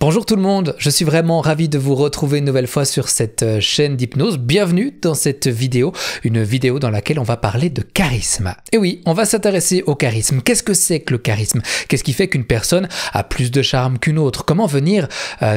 Bonjour tout le monde, je suis vraiment ravi de vous retrouver une nouvelle fois sur cette chaîne d'hypnose. Bienvenue dans cette vidéo, une vidéo dans laquelle on va parler de charisme. Et oui, on va s'intéresser au charisme. Qu'est-ce que c'est que le charisme? Qu'est-ce qui fait qu'une personne a plus de charme qu'une autre? Comment venir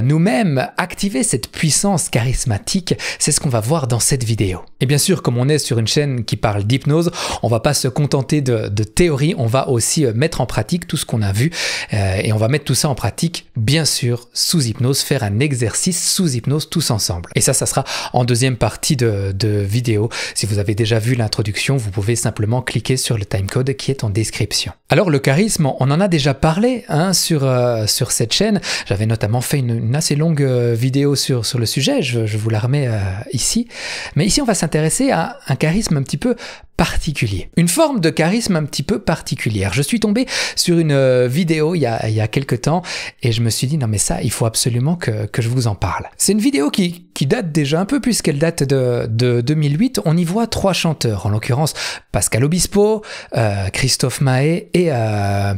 nous-mêmes activer cette puissance charismatique? C'est ce qu'on va voir dans cette vidéo. Et bien sûr, comme on est sur une chaîne qui parle d'hypnose, on va pas se contenter de théorie, on va aussi mettre en pratique tout ce qu'on a vu et on va mettre tout ça en pratique, bien sûr, sous hypnose, faire un exercice sous hypnose tous ensemble. Et ça sera en deuxième partie de vidéo. Si vous avez déjà vu l'introduction, vous pouvez simplement cliquer sur le timecode qui est en description. Alors le charisme, on en a déjà parlé sur cette chaîne. J'avais notamment fait une assez longue vidéo sur le sujet, je vous la remets ici. Mais ici, on va s'intéresser à un charisme un petit peu particulier. Une forme de charisme un petit peu particulière. Je suis tombé sur une vidéo il y a quelques temps et je me suis dit non mais ça, il faut absolument que je vous en parle. C'est une vidéo qui date déjà un peu puisqu'elle date de 2008. On y voit trois chanteurs, en l'occurrence Pascal Obispo, Christophe Maé et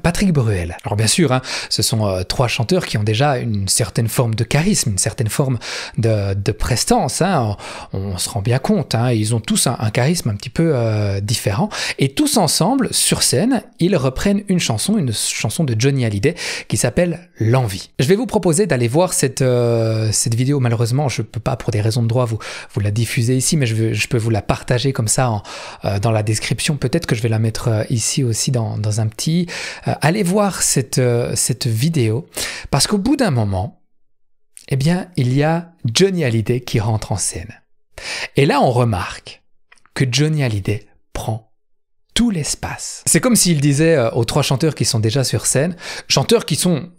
Patrick Bruel. Alors bien sûr, ce sont trois chanteurs qui ont déjà une certaine forme de charisme, une certaine forme de prestance. On se rend bien compte, ils ont tous un charisme un petit peu différents, et tous ensemble, sur scène, ils reprennent une chanson de Johnny Hallyday qui s'appelle L'Envie. Je vais vous proposer d'aller voir cette vidéo. Malheureusement, je peux pas, pour des raisons de droit, vous la diffuser ici, mais je peux vous la partager comme ça dans la description. Peut-être que je vais la mettre ici aussi dans un petit... allez voir cette vidéo, parce qu'au bout d'un moment, eh bien, il y a Johnny Hallyday qui rentre en scène. Et là, on remarque que Johnny Hallyday prend tout l'espace. C'est comme s'il disait aux trois chanteurs qui sont déjà sur scène, chanteurs qui sont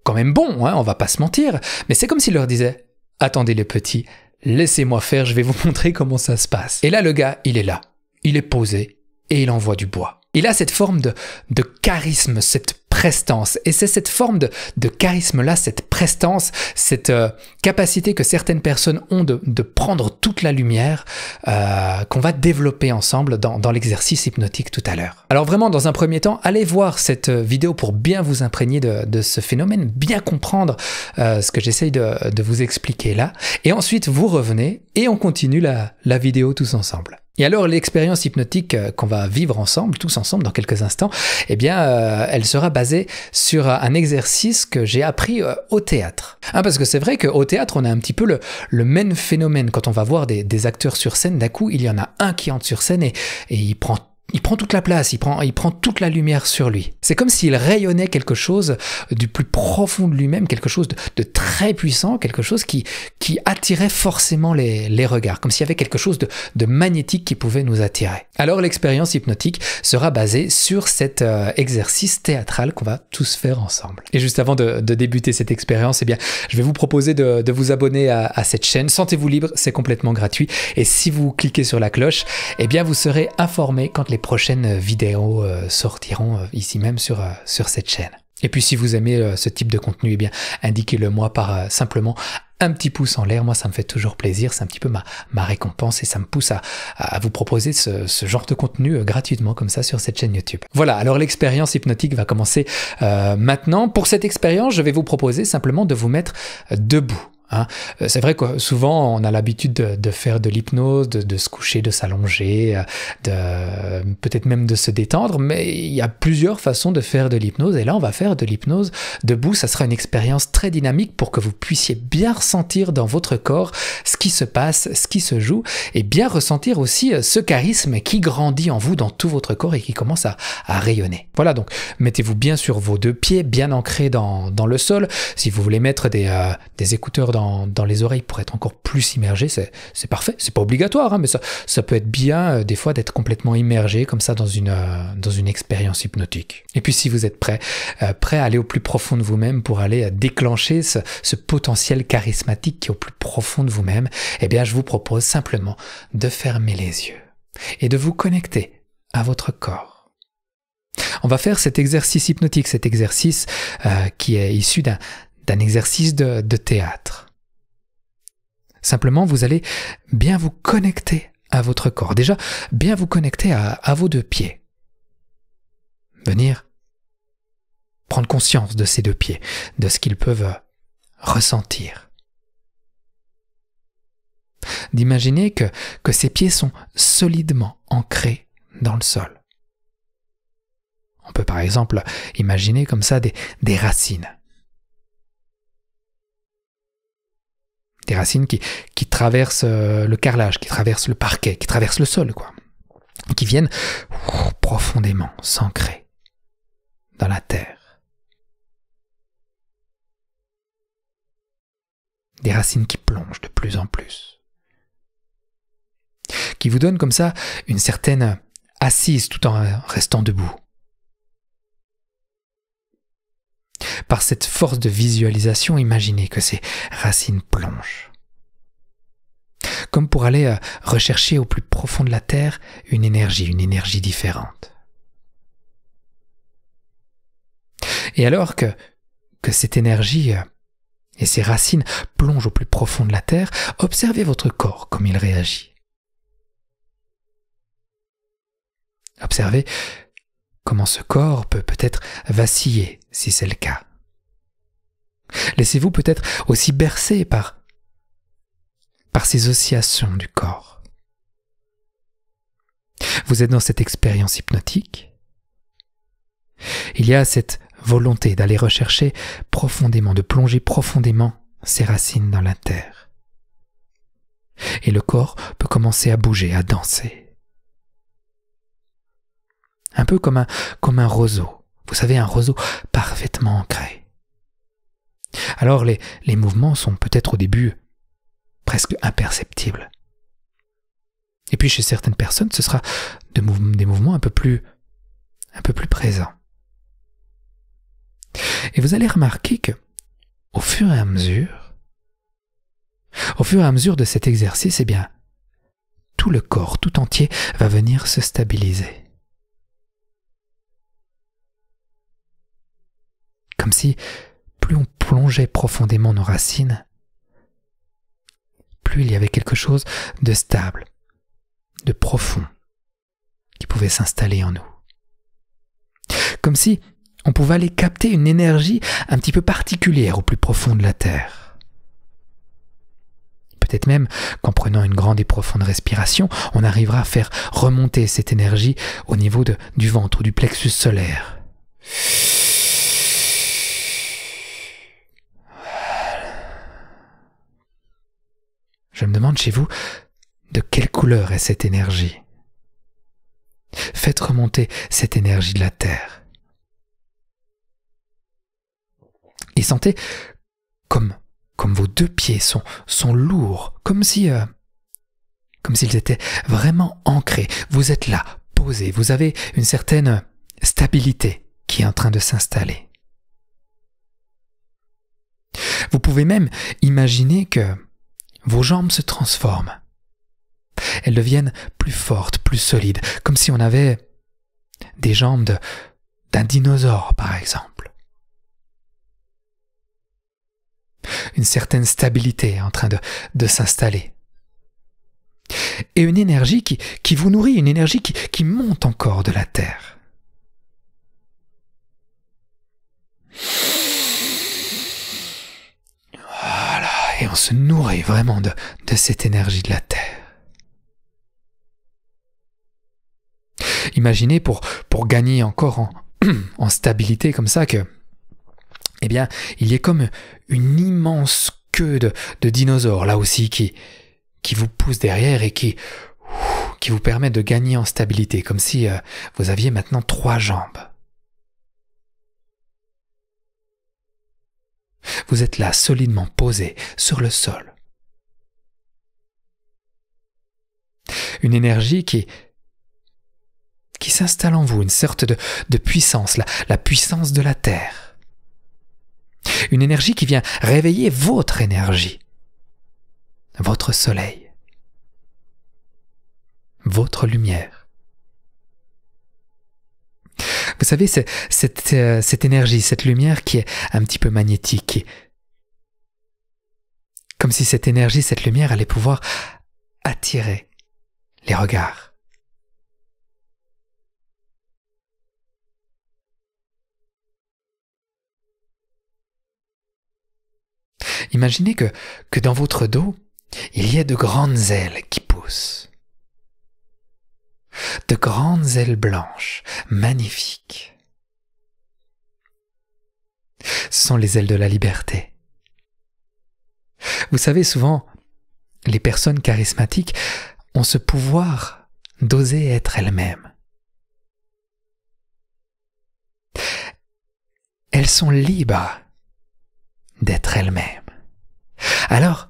quand même bons, on va pas se mentir, mais c'est comme s'il leur disait « Attendez les petits, laissez-moi faire, je vais vous montrer comment ça se passe. » Et là, le gars, il est là, il est posé et il envoie du bois. Il a cette forme de charisme, cette prestance. Et c'est cette forme de charisme-là, cette prestance, cette capacité que certaines personnes ont de prendre toute la lumière qu'on va développer ensemble dans l'exercice hypnotique tout à l'heure. Alors vraiment, dans un premier temps, allez voir cette vidéo pour bien vous imprégner de ce phénomène, bien comprendre ce que j'essaye de vous expliquer là. Et ensuite, vous revenez et on continue la vidéo tous ensemble. Et alors, l'expérience hypnotique qu'on va vivre ensemble, tous ensemble, dans quelques instants, eh bien, elle sera basée sur un exercice que j'ai appris au théâtre. Parce que c'est vrai qu'au théâtre, on a un petit peu le même phénomène. Quand on va voir des acteurs sur scène, d'un coup, il y en a un qui entre sur scène et il prend toute la place, il prend toute la lumière sur lui. C'est comme s'il rayonnait quelque chose du plus profond de lui-même, quelque chose de très puissant, quelque chose qui attirait forcément les regards, comme s'il y avait quelque chose de magnétique qui pouvait nous attirer. Alors l'expérience hypnotique sera basée sur cet exercice théâtral qu'on va tous faire ensemble. Et juste avant de débuter cette expérience, eh bien, je vais vous proposer de vous abonner à cette chaîne. Sentez-vous libre, c'est complètement gratuit. Et si vous cliquez sur la cloche, eh bien, vous serez informé quand les prochaines vidéos sortiront ici même sur cette chaîne. Et puis si vous aimez ce type de contenu, eh bien indiquez-le moi par simplement un petit pouce en l'air. Moi ça me fait toujours plaisir, c'est un petit peu ma récompense et ça me pousse à vous proposer ce genre de contenu gratuitement comme ça sur cette chaîne YouTube. Voilà, alors l'expérience hypnotique va commencer maintenant. Pour cette expérience, je vais vous proposer simplement de vous mettre debout. C'est vrai que souvent on a l'habitude de faire de l'hypnose, de se coucher, de s'allonger, peut-être même de se détendre, mais il y a plusieurs façons de faire de l'hypnose et là on va faire de l'hypnose debout. Ça sera une expérience très dynamique pour que vous puissiez bien ressentir dans votre corps ce qui se passe, ce qui se joue et bien ressentir aussi ce charisme qui grandit en vous dans tout votre corps et qui commence à rayonner. Voilà, donc mettez-vous bien sur vos deux pieds, bien ancrés dans le sol. Si vous voulez mettre des écouteurs dans les oreilles pour être encore plus immergé, c'est parfait. C'est pas obligatoire, mais ça peut être bien des fois d'être complètement immergé comme ça dans une expérience hypnotique. Et puis si vous êtes prêt à aller au plus profond de vous-même pour aller déclencher ce potentiel charismatique qui est au plus profond de vous-même, eh bien je vous propose simplement de fermer les yeux et de vous connecter à votre corps. On va faire cet exercice hypnotique, cet exercice qui est issu d'un exercice de théâtre. Simplement, vous allez bien vous connecter à votre corps. Déjà, bien vous connecter à vos deux pieds. Venir prendre conscience de ces deux pieds, de ce qu'ils peuvent ressentir. D'imaginer que ses pieds sont solidement ancrés dans le sol. On peut par exemple imaginer comme ça des racines. Des racines qui traversent le carrelage, qui traversent le parquet, qui traversent le sol, quoi. Qui viennent profondément s'ancrer dans la terre. Des racines qui plongent de plus en plus. Qui vous donnent comme ça une certaine assise tout en restant debout. Par cette force de visualisation, imaginez que ces racines plongent. Comme pour aller rechercher au plus profond de la terre une énergie différente. Et alors que cette énergie et ces racines plongent au plus profond de la terre, observez votre corps comme il réagit. Observez comment ce corps peut peut-être vaciller si c'est le cas. Laissez-vous peut-être aussi bercer par ces oscillations du corps. Vous êtes dans cette expérience hypnotique. Il y a cette volonté d'aller rechercher profondément, de plonger profondément ses racines dans la terre. Et le corps peut commencer à bouger, à danser. Un peu comme un roseau. Vous savez, un roseau parfaitement ancré. Alors les mouvements sont peut-être au début presque imperceptibles. Et puis chez certaines personnes, ce sera des mouvements un peu plus présents. Et vous allez remarquer que, au fur et à mesure de cet exercice, eh bien, tout le corps, tout entier, va venir se stabiliser. Comme si plus on plongeait profondément nos racines, plus il y avait quelque chose de stable, de profond, qui pouvait s'installer en nous. Comme si on pouvait aller capter une énergie un petit peu particulière au plus profond de la terre. Peut-être même qu'en prenant une grande et profonde respiration, on arrivera à faire remonter cette énergie au niveau du ventre ou du plexus solaire. Je me demande chez vous, de quelle couleur est cette énergie? Faites remonter cette énergie de la terre. Et sentez comme vos deux pieds sont lourds, comme s'ils étaient vraiment ancrés. Vous êtes là, posés, vous avez une certaine stabilité qui est en train de s'installer. Vous pouvez même imaginer que vos jambes se transforment. Elles deviennent plus fortes, plus solides, comme si on avait des jambes d'un dinosaure, par exemple. Une certaine stabilité est en train de s'installer. Et une énergie qui vous nourrit, une énergie qui monte encore de la terre. Voilà, et on se nourrit vraiment de cette énergie de la terre. Imaginez pour gagner encore en stabilité comme ça que, eh bien, il y ait comme une immense queue de dinosaures là aussi qui vous pousse derrière et qui vous permet de gagner en stabilité, comme si vous aviez maintenant 3 jambes. Vous êtes là solidement posé sur le sol. Une énergie qui s'installe en vous, une sorte de puissance, la puissance de la terre. Une énergie qui vient réveiller votre énergie, votre soleil, votre lumière. Vous savez, c'est cette énergie, cette lumière qui est un petit peu magnétique, comme si cette énergie, cette lumière allait pouvoir attirer les regards. Imaginez que dans votre dos, il y ait de grandes ailes qui poussent. De grandes ailes blanches, magnifiques. Ce sont les ailes de la liberté. Vous savez, souvent, les personnes charismatiques ont ce pouvoir d'oser être elles-mêmes. Elles sont libres d'être elles-mêmes. Alors,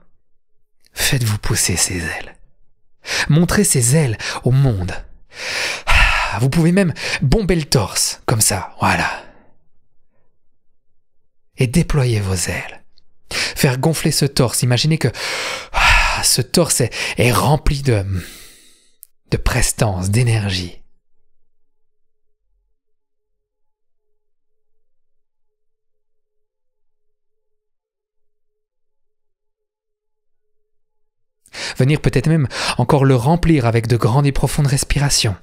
faites-vous pousser ces ailes. Montrez ces ailes au monde. Vous pouvez même bomber le torse, comme ça, voilà. Et déployer vos ailes. Faire gonfler ce torse. Imaginez que ce torse est rempli de prestance, d'énergie. Venir peut-être même encore le remplir avec de grandes et profondes respirations.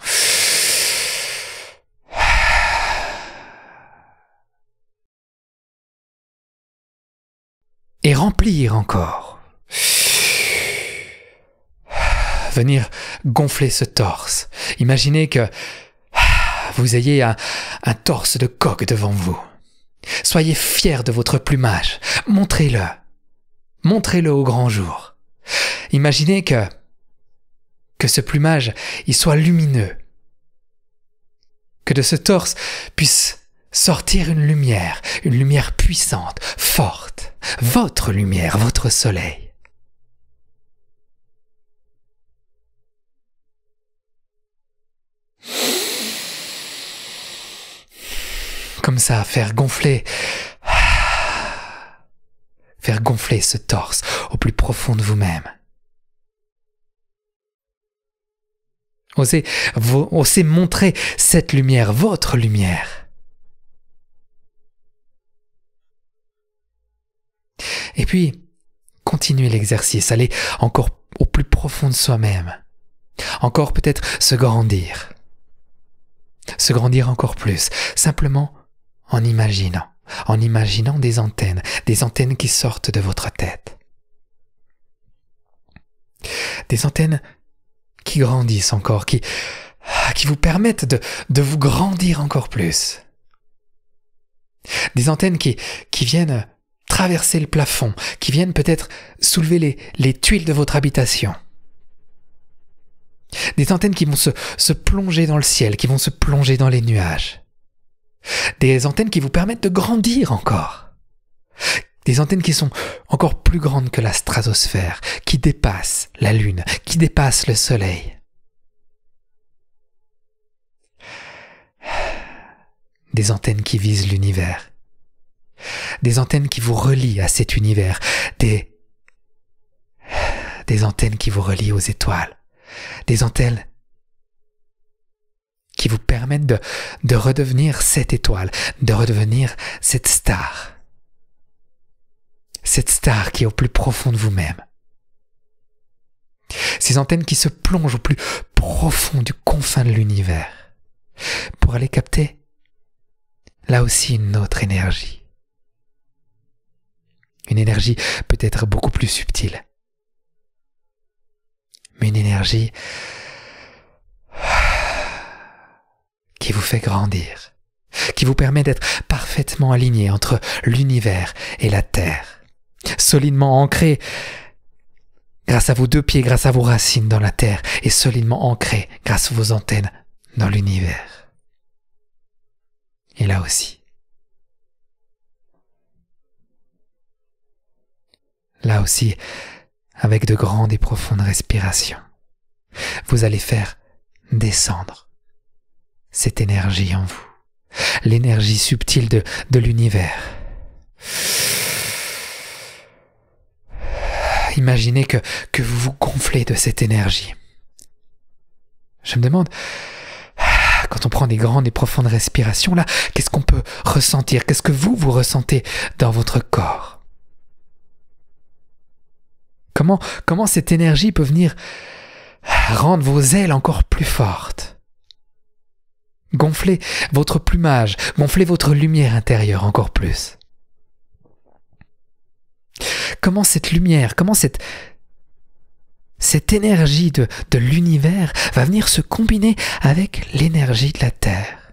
Et remplir encore. Venir gonfler ce torse. Imaginez que vous ayez un torse de coq devant vous. Soyez fiers de votre plumage. Montrez-le. Montrez-le au grand jour. Imaginez que ce plumage il soit lumineux. Que de ce torse puisse sortir une lumière puissante, forte. Votre lumière, votre soleil. Comme ça, faire gonfler ce torse au plus profond de vous-même. Osez montrer cette lumière, votre lumière. Et puis, continuez l'exercice, allez encore au plus profond de soi-même. Encore peut-être se grandir encore plus, simplement en imaginant des antennes qui sortent de votre tête. Des antennes qui grandissent encore, qui vous permettent de vous grandir encore plus. Des antennes qui viennent traverser le plafond, qui viennent peut-être soulever les tuiles de votre habitation. Des antennes qui vont se plonger dans le ciel, qui vont se plonger dans les nuages. Des antennes qui vous permettent de grandir encore. Des antennes qui sont encore plus grandes que la stratosphère, qui dépassent la lune, qui dépassent le soleil. Des antennes qui visent l'univers. Des antennes qui vous relient à cet univers. Des antennes qui vous relient aux étoiles. Des antennes qui vous permettent de redevenir cette étoile, de redevenir cette star. Cette star qui est au plus profond de vous-même. Ces antennes qui se plongent au plus profond du confin de l'univers pour aller capter là aussi une autre énergie. Une énergie peut-être beaucoup plus subtile. Mais une énergie qui vous fait grandir, qui vous permet d'être parfaitement aligné entre l'univers et la terre, solidement ancré grâce à vos deux pieds, grâce à vos racines dans la terre, et solidement ancré grâce à vos antennes dans l'univers. Et là aussi, avec de grandes et profondes respirations, vous allez faire descendre cette énergie en vous, l'énergie subtile de l'univers. Imaginez que vous vous gonflez de cette énergie. Je me demande, quand on prend des grandes et profondes respirations, là, qu'est-ce qu'on peut ressentir? Qu'est-ce que vous ressentez dans votre corps? Comment cette énergie peut venir rendre vos ailes encore plus fortes? Gonfler votre plumage, gonfler votre lumière intérieure encore plus. comment cette lumière, comment cette énergie de l'univers va venir se combiner avec l'énergie de la Terre.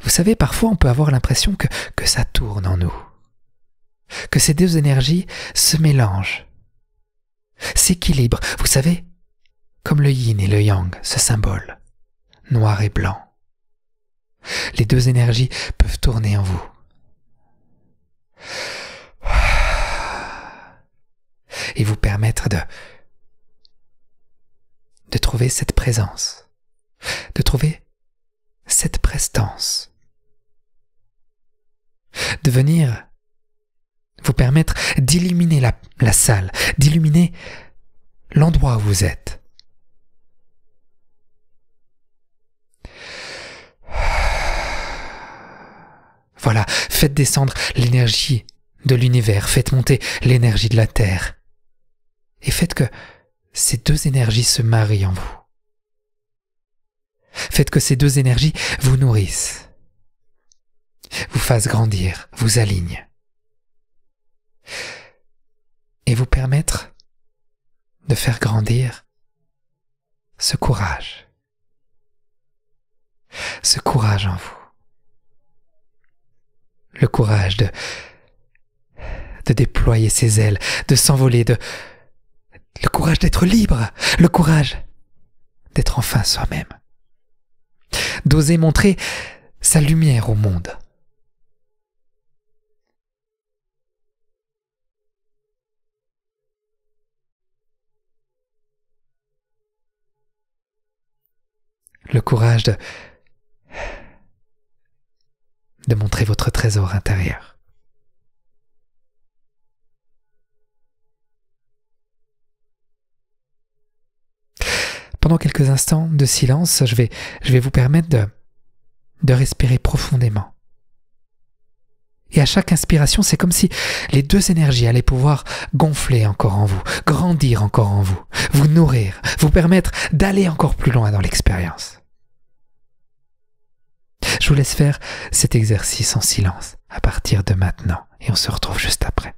Vous savez, parfois on peut avoir l'impression que ça tourne en nous, que ces deux énergies se mélangent, s'équilibrent, vous savez, comme le yin et le yang, ce symbole, noir et blanc. Les deux énergies peuvent tourner en vous. Et vous permettre de trouver cette présence, de trouver cette prestance, de venir vous permettre d'illuminer la salle, d'illuminer l'endroit où vous êtes. Voilà, faites descendre l'énergie de l'univers, faites monter l'énergie de la Terre. Et faites que ces deux énergies se marient en vous. Faites que ces deux énergies vous nourrissent, vous fassent grandir, vous alignent. Et vous permettre de faire grandir ce courage en vous. Le courage de déployer ses ailes, de s'envoler, le courage d'être libre, le courage d'être enfin soi-même, d'oser montrer sa lumière au monde. Le courage de montrer votre trésor intérieur. Pendant quelques instants de silence, je vais vous permettre de respirer profondément. Et à chaque inspiration, c'est comme si les deux énergies allaient pouvoir gonfler encore en vous, grandir encore en vous, vous nourrir, vous permettre d'aller encore plus loin dans l'expérience. Je vous laisse faire cet exercice en silence à partir de maintenant et on se retrouve juste après.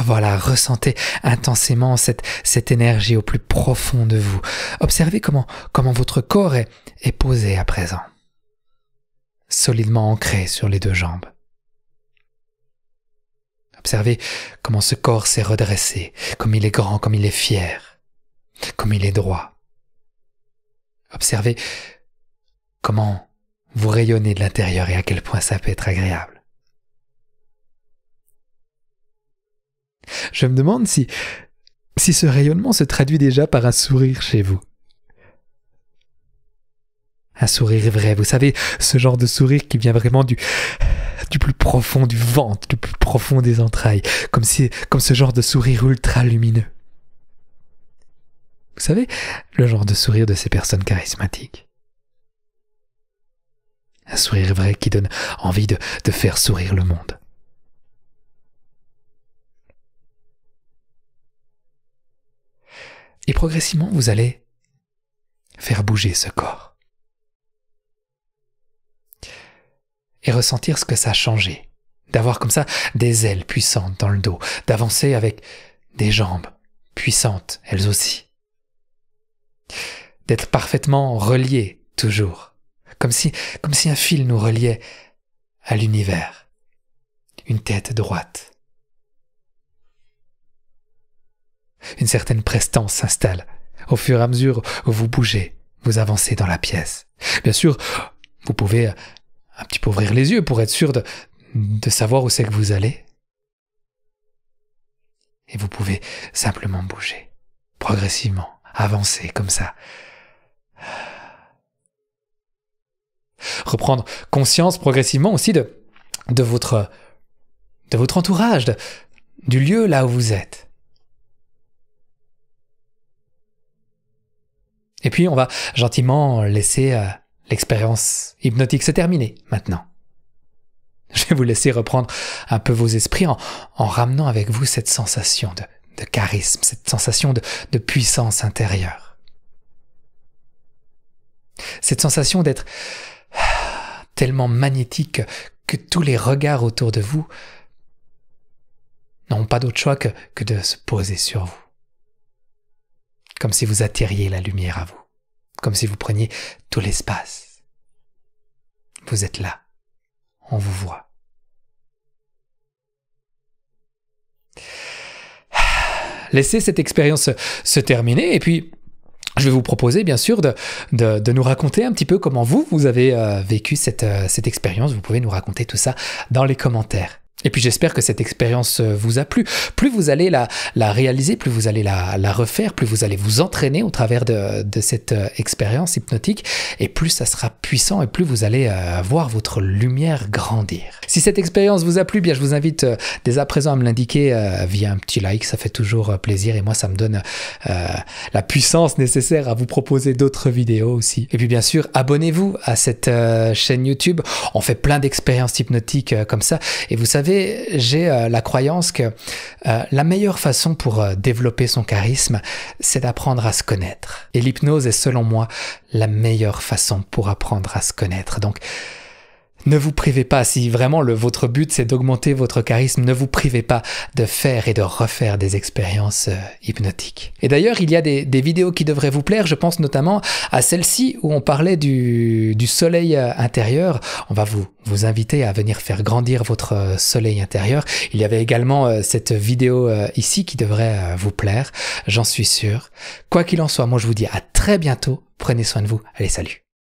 Voilà, ressentez intensément cette énergie au plus profond de vous. Observez comment votre corps est posé à présent, solidement ancré sur les deux jambes. Observez comment ce corps s'est redressé, comme il est grand, comme il est fier, comme il est droit. Observez comment vous rayonnez de l'intérieur et à quel point ça peut être agréable. Je me demande si ce rayonnement se traduit déjà par un sourire chez vous. Un sourire vrai, vous savez, ce genre de sourire qui vient vraiment du plus profond du ventre, du plus profond des entrailles, comme ce genre de sourire ultra lumineux. Vous savez, le genre de sourire de ces personnes charismatiques. Un sourire vrai qui donne envie de faire sourire le monde. Et progressivement, vous allez faire bouger ce corps. Et ressentir ce que ça a changé. D'avoir comme ça des ailes puissantes dans le dos. D'avancer avec des jambes puissantes, elles aussi. D'être parfaitement relié, toujours, comme si un fil nous reliait à l'univers, une tête droite. Une certaine prestance s'installe au fur et à mesure où vous bougez, vous avancez dans la pièce. Bien sûr, vous pouvez un petit peu ouvrir les yeux pour être sûr de savoir où c'est que vous allez. Et vous pouvez simplement bouger, progressivement, avancer comme ça. Reprendre conscience progressivement aussi de votre entourage, du lieu là où vous êtes. Et puis on va gentiment laisser l'expérience hypnotique se terminer maintenant. Je vais vous laisser reprendre un peu vos esprits en ramenant avec vous cette sensation de charisme, cette sensation de puissance intérieure. Cette sensation d'être tellement magnétique que tous les regards autour de vous n'ont pas d'autre choix que de se poser sur vous. Comme si vous attiriez la lumière à vous, comme si vous preniez tout l'espace. Vous êtes là, on vous voit. Laissez cette expérience se terminer et puis je vais vous proposer bien sûr de nous raconter un petit peu comment vous avez vécu cette expérience. Vous pouvez nous raconter tout ça dans les commentaires. Et puis j'espère que cette expérience vous a plu. Plus vous allez la réaliser, plus vous allez la refaire, plus vous allez vous entraîner au travers de cette expérience hypnotique, et plus ça sera puissant et plus vous allez voir votre lumière grandir. Si cette expérience vous a plu, bien je vous invite dès à présent à me l'indiquer via un petit like, ça fait toujours plaisir et moi ça me donne la puissance nécessaire à vous proposer d'autres vidéos aussi. Et puis bien sûr, abonnez-vous à cette chaîne YouTube, on fait plein d'expériences hypnotiques comme ça, et vous savez, j'ai la croyance que la meilleure façon pour développer son charisme, c'est d'apprendre à se connaître. Et l'hypnose est selon moi la meilleure façon pour apprendre à se connaître. Donc, ne vous privez pas, si vraiment votre but c'est d'augmenter votre charisme, ne vous privez pas de faire et de refaire des expériences hypnotiques. Et d'ailleurs, il y a des vidéos qui devraient vous plaire, je pense notamment à celle-ci où on parlait du soleil intérieur. On va vous inviter à venir faire grandir votre soleil intérieur. Il y avait également cette vidéo ici qui devrait vous plaire, j'en suis sûr. Quoi qu'il en soit, moi je vous dis à très bientôt, prenez soin de vous, allez salut.